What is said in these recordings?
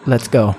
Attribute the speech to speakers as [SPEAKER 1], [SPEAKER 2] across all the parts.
[SPEAKER 1] Let's go.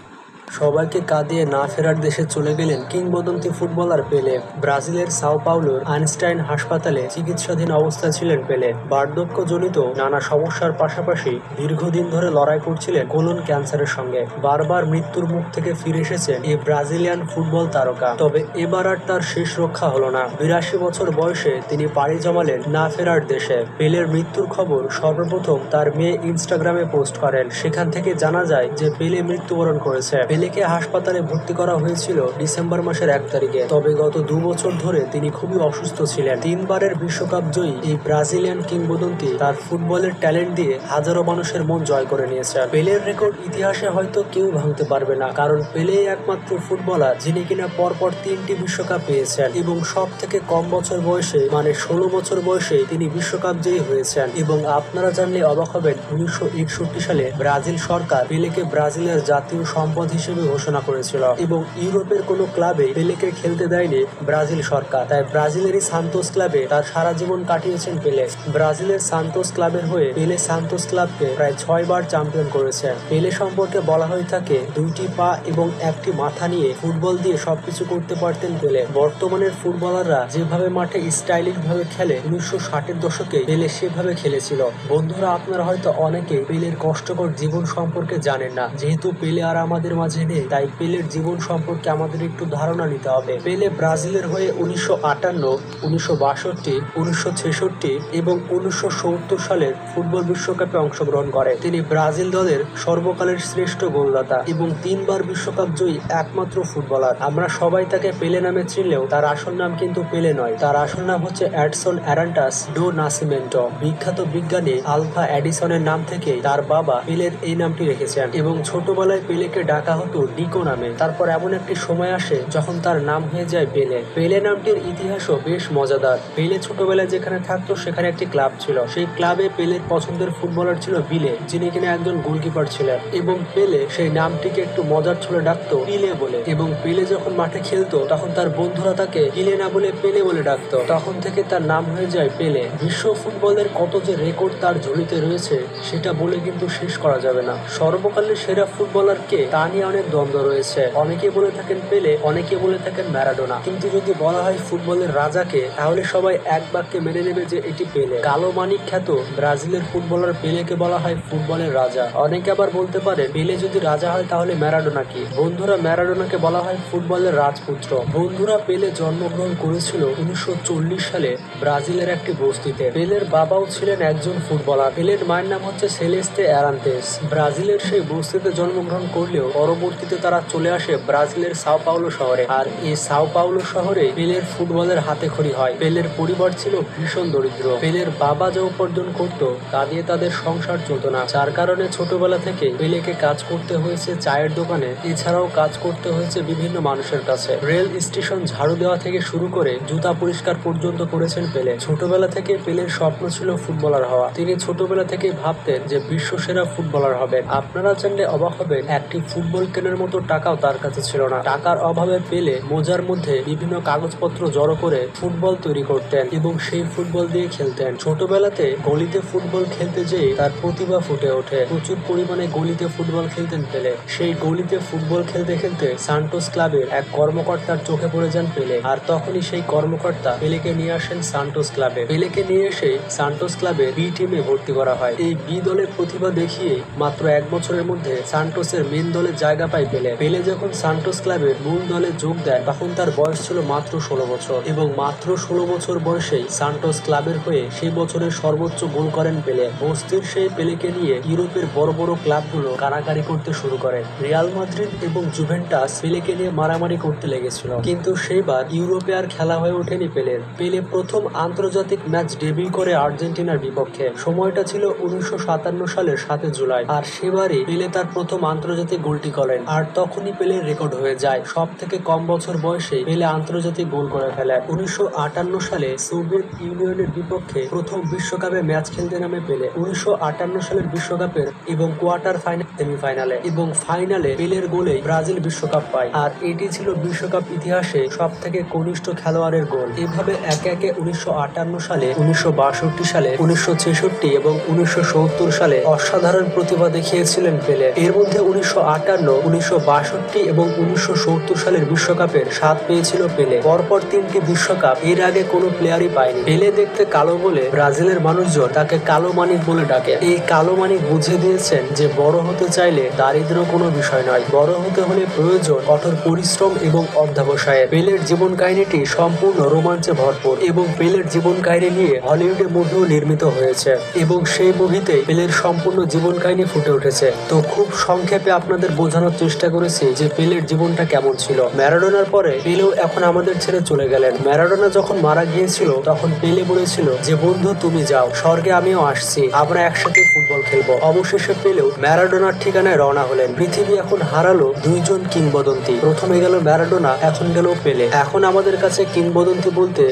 [SPEAKER 2] সবাইকে কাঁদিয়ে না ফেরার দেশে চলে গেলেন কিংবদন্তি ফুটবলার পেলে। ব্রাজিলের সাও পাওলোর আইনস্টাইন হাসপাতালে চিকিৎসাধীন অবস্থায় ছিলেন পেলে। বার্ধক্যজনিত নানা সমস্যার পাশাপাশি দীর্ঘদিন ধরে লড়াই করছিলেন কোলন ক্যান্সারের সঙ্গে। বারবার মৃত্যুর মুখ থেকে ফিরে এসেছেন এই ব্রাজিলিয়ান ফুটবল তারকা। তবে এবার আর তার শেষ রক্ষা হলো না। 82 বছর বয়সে তিনি পাড়ি জমালেন না ফেরার দেশে। পেলের মৃত্যুর খবর সর্বপ্রথম তার মেয়ে ইনস্টাগ্রামে পোস্ট করেন। সেখান থেকে জানা যায় যে পেলে মৃত্যুবরণ করেছে। পেলেকে হাসপাতালে ভর্তি করা হয়েছিল ডিসেম্বর মাসের 1 তারিখে। তবে গত 2 বছর ধরে তিনি খুবই অসুস্থ ছিলেন। 3 বারের বিশ্বকাপ জয়ী এই ব্রাজিলিয়ান কিংবদন্তি তার ফুটবলের ট্যালেন্ট দিয়ে হাজারো মানুষের মন জয় করে নিয়েছে। পেলের রেকর্ড ইতিহাসে হয়তো কেউ ভাঙতে পারবে না, কারণ পেলেই একমাত্র ফুটবলার যিনি কিনা পরপর 3টি বিশ্বকাপ পেয়েছেন এবং সব থেকে কম বছর বয়সে, মানে 16 বছর বয়সে তিনি বিশ্বকাপ জয়ী হয়েছেন। এবং আপনারা জানলে অবাক হবেন, 1961 সালে ব্রাজিল সরকার পেলেকে ব্রাজিলের জাতীয় সম্পদ হিসেবে ঘোষণা করেছিল এবং ইউরোপের কোনো ক্লাবে পেলেকে খেলতে দেয়নি ব্রাজিল সরকার। তাই ব্রাজিলেরই সান্তোস ক্লাবে তার সারা জীবন কাটিয়েছেন পেলে। ব্রাজিলের সান্তোস ক্লাবের হয়ে পেলে সান্তোস ক্লাবকে প্রায় 6 বার চ্যাম্পিয়ন করেছে। পেলে সম্পর্কে বলা হয়ে থাকে 2টি পা এবং 1টি মাথা নিয়ে ফুটবল দিয়ে সবকিছু করতে পারতেন পেলে। বর্তমানের ফুটবলাররা যেভাবে মাঠে স্টাইলিশ ভাবে খেলে, 1960-এর দশকে পেলে সেভাবে খেলেছিল। বন্ধুরা, আপনারা হয়তো অনেকে পেলের কষ্টকর জীবন সম্পর্কে জানেন না। যেহেতু পেলে আর আমাদের মাঝে নেই, তাই পেলের জীবন সম্পর্কে আমাদের একটু ধারণা নিতে হবে। পেলে ব্রাজিলের হয়ে 1958, 1962, 1966 এবং 1970 সালের ফুটবল বিশ্বকাপে অংশগ্রহণ করে। তিনি ব্রাজিল দলের সর্বকালের শ্রেষ্ঠ গোলদাতা এবং 3 বার বিশ্বকাপ জয়ী একমাত্র ফুটবলার। আমরা সবাই তাকে পেলে নামে চিনলেও তার আসল নাম কিন্তু পেলে নয়। তার আসল নাম হচ্ছে এডসন অ্যারান্টাস ডো নাসিমেন্টো। বিখ্যাত বিজ্ঞানী আলফা এডিসনের নাম থেকে তার বাবা পেলের এই নামটি রেখেছেন এবং ছোটবেলায় পেলেকে ডাকা হতো ডিকো নামে। তারপর এমন একটি সময় আসে যখন তার নাম হয়ে যায় পেলে। পেলে নামটির ইতিহাসও বেশ মজাদার। পেলে ছোটবেলায় যেখানে থাকতো সেখানে একটি ক্লাব ছিল। সেই ক্লাবে পেলের পছন্দের ফুটবলার ছিল বিলে, যিনি কিনা একজন গোলকিপার ছিলেন এবং পেলে সেই নামটিকে একটু মজার ছলে ডাকতো পিলে বলে। এবং পেলে যখন মাঠে খেলতো তখন তার বন্ধুরা তাকে পিলে না বলে পেলে বলে ডাকতো। তখন থেকে তার নাম হয়ে যায় পেলে। বিশ্ব ফুটবলের কত যে রেকর্ড তার ঝুলিতে রয়েছে সেটা বলে কিন্তু শেষ করা যাবে না। সর্বকালের সেরা ফুটবলার কে তা নিয়ে অনেক দ্বন্দ্ব রয়েছে। অনেকে বলে থাকেন পেলে, অনেকে বলে থাকেন ম্যারাডোনা। কিন্তু যদি বলা হয় ফুটবলের রাজাকে, তাহলে সবাই এক বাক্যে মেনে নেবে যে এটি পেলে। কালো মানিক খ্যাত ব্রাজিলের ফুটবলার পেলেকে বলা হয় ফুটবলের রাজা। অনেকে আবার বলতে পারেন পেলে যদি রাজা হয় তাহলে ম্যারাডোনা কি? বন্ধুরা, ম্যারাডোনাকে বলা হয় ফুটবলের রাজপুত্র। বন্ধুরা, পেলে জন্মগ্রহণ করেছিল 1940 সালে ব্রাজিলের একটি বস্তিতে। পেলের বাবাও ছিলেন একজন ফুটবলার। পেলের মায়ের নাম হচ্ছে সেলেস্তে অ্যারান্তেস। ব্রাজিলের সেই বস্তিতে জন্মগ্রহণ করলেও পরবর্তীতে তারা চলে আসে ব্রাজিলের সাও পাওলো শহরে। আর এই সাও পাওলো শহরে পেলের ফুটবলের হাতেখড়ি হয়। পেলের পরিবার ছিল ভীষণ দরিদ্র। পেলের বাবা যা উপার্জন করত তা দিয়ে তাদের সংসার চলত না, যার কারণে ছোটবেলা থেকে পেলেকে কাজ করতে হয়েছে চায়ের দোকানে। এছাড়াও কাজ করতে হয়েছে বিভিন্ন মানুষের কাছে। রেল স্টেশন ঝাড়ু দেওয়া থেকে শুরু করে জুতা পরিষ্কার পর্যন্ত করেছেন পেলে। ছোটবেলা থেকে পেলের স্বপ্ন ছিল ফুটবলার হওয়া। তিনি ছোটবেলা থেকে ভাবতেন যে বিশ্ব সেরা ফুটবলার হবেন। আপনারা জানলে অবাক হবেন, একটি ফুটবল কেনার মতো টাকাও তার কাছে ছিল না। টাকার অভাবে পেলে মোজার মধ্যে বিভিন্ন কাগজপত্র জড়ো করে ফুটবল তৈরি করতেন এবং সেই ফুটবল দিয়ে খেলতেন। ছোটবেলাতে গলিতে ফুটবল খেলতে যেয়ে তার প্রতিভা ফুটে ওঠে। প্রচুর পরিমাণে গলিতে ফুটবল খেলতেন পেলে। সেই গলিতে ফুটবল খেলতে খেলতে সান্টোস ক্লাবের এক কর্মকর্তার চোখে পড়ে যান পেলে। আর তখনই সেই কর্মকর্তা পেলেকে নিয়ে আসেন সান্টোস ক্লাবে। পেলেকে নিয়ে এসে সান্টোস ক্লাবে বি টিমে ভর্তি করা হয়। এই বি দলের প্রতিভা দেখিয়ে মাত্র 1 বছরের মধ্যে সান্টোসের মেন দলে জায়গা পায় পেলে। পেলে যখন সান্টোস ক্লাবের মূল দলে যোগ দেয় তখন তার বয়স ছিল মাত্র 16 বছর এবং মাত্র 16 বছর বয়সেই সান্টোস ক্লাবের হয়ে সেই বছরের সর্বোচ্চ গোল করেন পেলে। বস্তির সেই পেলেকে নিয়ে ইউরোপের বড় বড় ক্লাবগুলো কারাকারি করতে শুরু করে। রিয়াল মাদ্রিদ এবং জুভেন্টাস পেলেকে নিয়ে মারামারি করতে লেগেছিল, কিন্তু সেইবার ইউরোপে আর খেলা হয়ে ওঠেনি পেলের। পেলে প্রথম আন্তর্জাতিক ম্যাচ ডেবিউ করে আর্জেন্টিনার বিপক্ষে। সময়টা ছিল 1957 সালের 7 জুলাই। আর সেবারে পেলে তার প্রথম আন্তর্জাতিক গোলটি করেন। আর তখনই পেলের রেকর্ড হয়ে যায় সব থেকে কম বছর বয়সে পেলে আন্তর্জাতিক গোল করে ফেলে। 1958 সালে সোভিয়েত ইউনিয়নের বিপক্ষে প্রথম বিশ্বকাপে ম্যাচ খেলতে নামে পেলে। 1958 সালের বিশ্বকাপের এবং কোয়ার্টার ফাইনাল, সেমিফাইনালে এবং ফাইনালে পেলের গোলে ব্রাজিল বিশ্বকাপ পায়। আর এটি ছিল বিশ্বকাপ ইতিহাসে সব থেকে কনিষ্ঠ খেলোয়াড়ের গোল। এভাবে একে একে 1958 সালে, 1962 সালে, 1966 এবং 1970 সালে অসাধারণ প্রতিভা দেখিয়েছিলেন পেলে। এর মধ্যে 1958, 1962 এবং 1970 সালের বিশ্বকাপের স্বাদ পেয়েছিল পেলে। পরপর 3টি বিশ্বকাপ এর আগে কোনো প্লেয়ারই পায়নি। পেলে দেখতে কালো বলে ব্রাজিলের মানুষজন তাকে কালো মানিক বলে ডাকে। এই কালো মানিক বুঝিয়ে দিয়েছেন যে বড় হতে চাইলে দারিদ্র কোনো বিষয় নয়, বড় হতে হলে প্রয়োজন কঠোর পরিশ্রম এবং অধ্যবসায়ের। পেলের জীবন কাহিনীটি সম্পূর্ণ রোমাঞ্চে ভরপুর এবং পেলের জীবন কাহিনী নিয়ে হলিউডে মুভিও নির্মিত হয়েছে এবং সেই মুভিতেই পেলের সম্পূর্ণ জীবন কাহিনী ফুটে উঠেছে। তো খুব সংক্ষেপে আপনাদের বোঝানোর চেষ্টা করেছি যে পেলের জীবনটা কেমন ছিল। ম্যারাডোনার পরে পেলেও এখন আমাদের ছেড়ে চলে গেলেন। ম্যারাডোনা যখন মারা গিয়েছিল তখন পেলে বলেছিল যে বন্ধু তুমি যাও, স্বর্গে আমিও আসছি, আমরা একসাথে ফুটবল খেলবো। অবশেষে পেলেও ম্যারাডোনার ঠিকানায় রওনা হলেন। পৃথিবী এখন হারালো দুইজন কিংবদন্তি। প্রথমে গেল ম্যারাডোনা, এখন গেল পেলে। এখন আমাদের কাছে কিংবদন্তি বলতে